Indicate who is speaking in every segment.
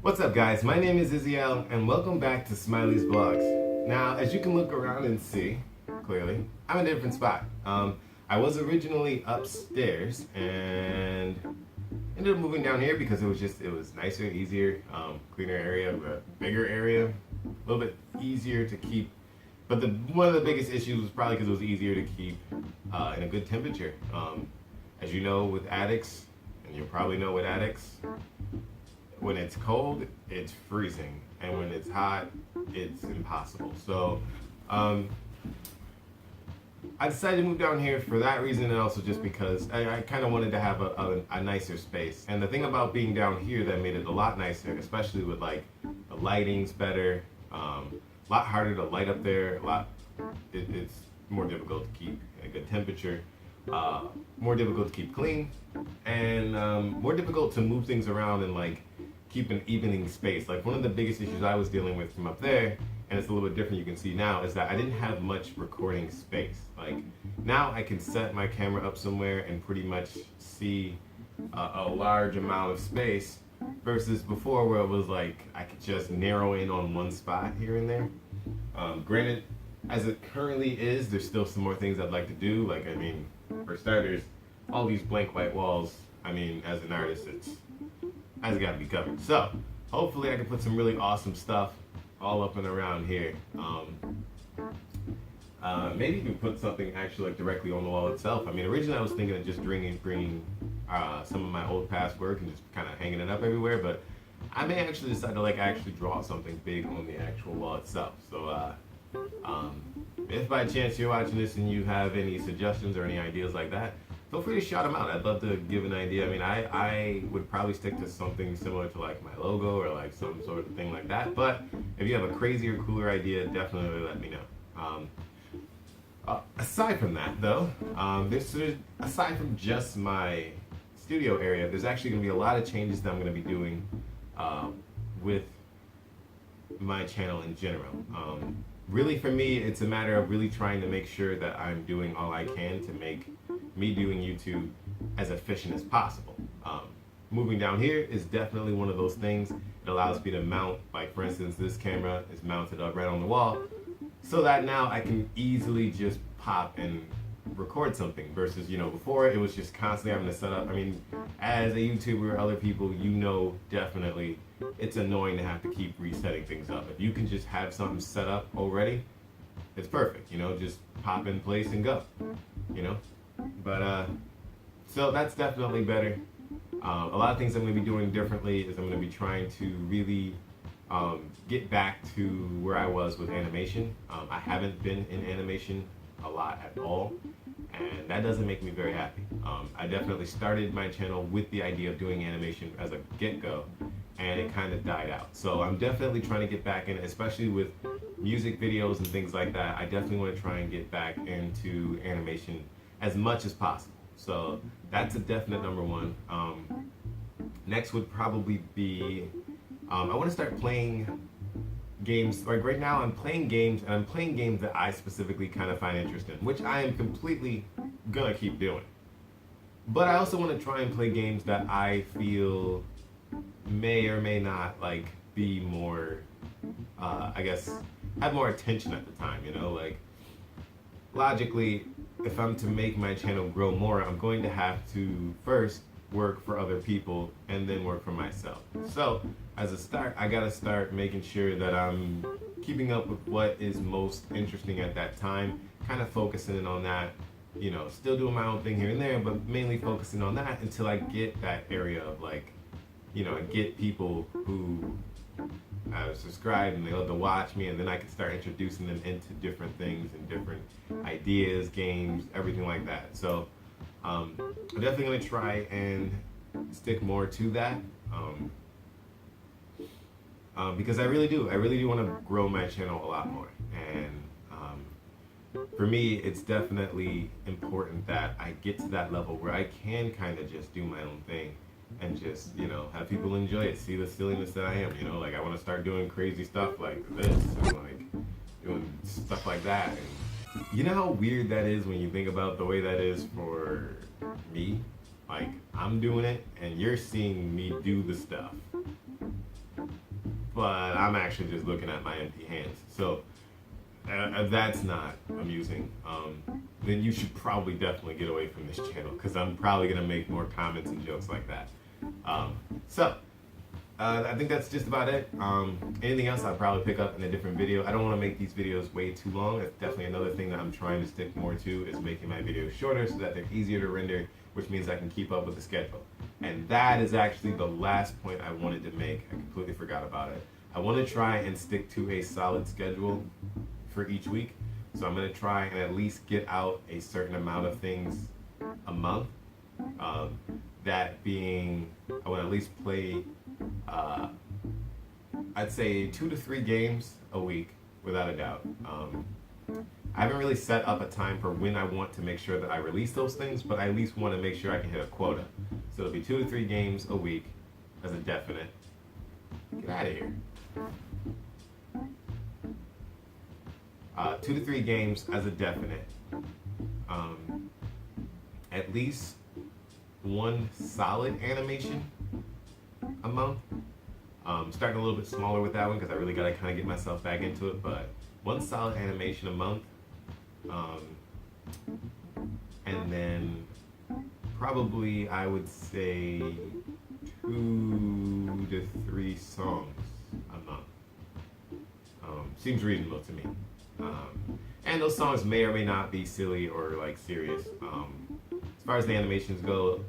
Speaker 1: What's up guys, my name is Izziel and welcome back to Smileyz Vlogz. Now as you can look around and see, clearly, I'm in a different spot. I was originally upstairs and ended up moving down here because it was nicer, easier, cleaner area, a bigger area, a little bit easier to keep. But one of the biggest issues was probably because it was easier to keep in a good temperature. As you know with attics, and you probably know with attics, when it's cold, it's freezing, and when it's hot, it's impossible. So, I decided to move down here for that reason, and also just because I kind of wanted to have a nicer space. And the thing about being down here that made it a lot nicer, especially with like the lighting's better, a lot harder to light up there. It's more difficult to keep a good temperature. More difficult to keep clean, and more difficult to move things around and like keep an evening space. Like one of the biggest issues I was dealing with from up there, and it's a little bit different you can see now, is that I didn't have much recording space. Like now I can set my camera up somewhere and pretty much see a large amount of space versus before where it was like I could just narrow in on one spot here and there. Granted, as it currently is, there's still some more things I'd like to do. Like, I mean, for starters, all these blank white walls, I mean, as an artist, has got to be covered. So, hopefully I can put some really awesome stuff all up and around here. Maybe even put something actually like directly on the wall itself. I mean, originally I was thinking of just bringing some of my old past work and just kind of hanging it up everywhere, but I may actually decide to like actually draw something big on the actual wall itself. So, if by chance you're watching this and you have any suggestions or any ideas like that, feel free to shout them out. I'd love to give an idea. I mean, I would probably stick to something similar to like my logo or like some sort of thing like that. But if you have a crazier, cooler idea, definitely let me know. Aside from that, though, aside from just my studio area, there's actually going to be a lot of changes that I'm going to be doing with my channel in general. Really, for me, it's a matter of really trying to make sure that I'm doing all I can to make me doing YouTube as efficient as possible. Moving down here is definitely one of those things. It allows me to mount, like for instance, this camera is mounted up right on the wall, so that now I can easily just pop and record something versus, you know, before it was just constantly having to set up. I mean, as a YouTuber, other people, you know, definitely it's annoying to have to keep resetting things up. If you can just have something set up already, it's perfect, you know, just pop in place and go, you know. But so that's definitely better. A lot of things I'm going to be doing differently is I'm going to be trying to really get back to where I was with animation. I haven't been in animation a lot at all, and that doesn't make me very happy. I definitely started my channel with the idea of doing animation as a get-go, and it kind of died out. So I'm definitely trying to get back in, especially with music videos and things like that. I definitely want to try and get back into animation as much as possible. So that's a definite number one. Next would probably be, I want to start playing games. Like right now I'm playing games, and I'm playing games that I specifically kind of find interest in, which I am completely gonna keep doing. But I also want to try and play games that I feel may or may not like be more, I guess, have more attention at the time, you know, like logically, if I'm to make my channel grow more, I'm going to have to first work for other people and then work for myself. So as a start, I gotta start making sure that I'm keeping up with what is most interesting at that time, kind of focusing in on that, you know, still doing my own thing here and there, but mainly focusing on that until I get that area of like, you know, I get people who subscribe and they love to watch me, and then I can start introducing them into different things and different ideas, games, everything like that. So I'm definitely going to try and stick more to that, because I really do want to grow my channel a lot more. And for me, it's definitely important that I get to that level where I can kind of just do my own thing and just, you know, have people enjoy it, see the silliness that I am, you know, like I want to start doing crazy stuff like this, and like doing stuff like that. And you know how weird that is when you think about the way that is for me? Like, I'm doing it and you're seeing me do the stuff. but I'm actually just looking at my empty hands. So that's not amusing. Then you should probably definitely get away from this channel, because I'm probably gonna make more comments and jokes like that. I think that's just about it. Anything else I'll probably pick up in a different video. I don't want to make these videos way too long. That's definitely another thing that I'm trying to stick more to, is making my videos shorter so that they're easier to render, which means I can keep up with the schedule. And that is actually the last point I wanted to make. I completely forgot about it. I want to try and stick to a solid schedule for each week. So I'm going to try and at least get out a certain amount of things a month. That being, I want to at least play, I'd say 2 to 3 games a week, without a doubt. I haven't really set up a time for when I want to make sure that I release those things, but I at least want to make sure I can hit a quota. So it'll be 2 to 3 games a week as a definite. Get out of here. 2 to 3 games as a definite. At least 1 solid animation a month. Starting a little bit smaller with that one, because I really got to kind of get myself back into it, but 1 solid animation a month. And then probably, I would say, 2 to 3 songs a month. Seems reasonable to me. And those songs may or may not be silly or like serious. As far as the animations go,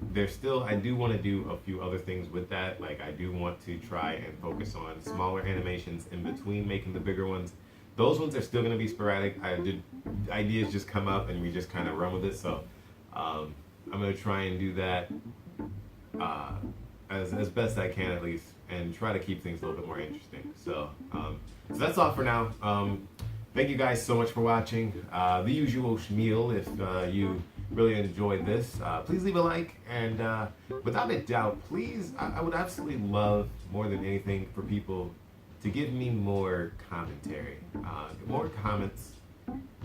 Speaker 1: I do want to do a few other things with that. Like, I do want to try and focus on smaller animations in between making the bigger ones. Those ones are still going to be sporadic. Ideas just come up and we just kind of run with it. So I'm going to try and do that as best I can, at least, and try to keep things a little bit more interesting. So that's all for now. Thank you guys so much for watching. The usual schmeal. If you really enjoyed this, please leave a like, and without a doubt, please, I would absolutely love, more than anything, for people to give me more commentary, more comments.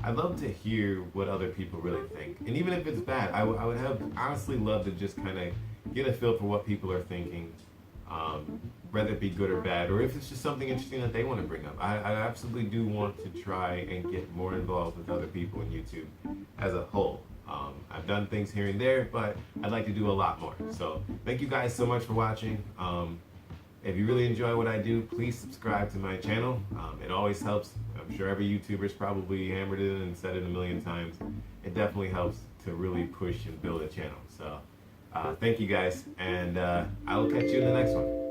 Speaker 1: I'd love to hear what other people really think, and even if it's bad, I would have honestly love to just kind of get a feel for what people are thinking, whether it be good or bad, or if it's just something interesting that they want to bring up. I absolutely do want to try and get more involved with other people in YouTube as a whole. I've done things here and there, but I'd like to do a lot more. So thank you guys so much for watching. If you really enjoy what I do, please subscribe to my channel. It always helps. I'm sure every YouTuber's probably hammered it and said it a million times. It definitely helps to really push and build a channel. So thank you guys, and I will catch you in the next one.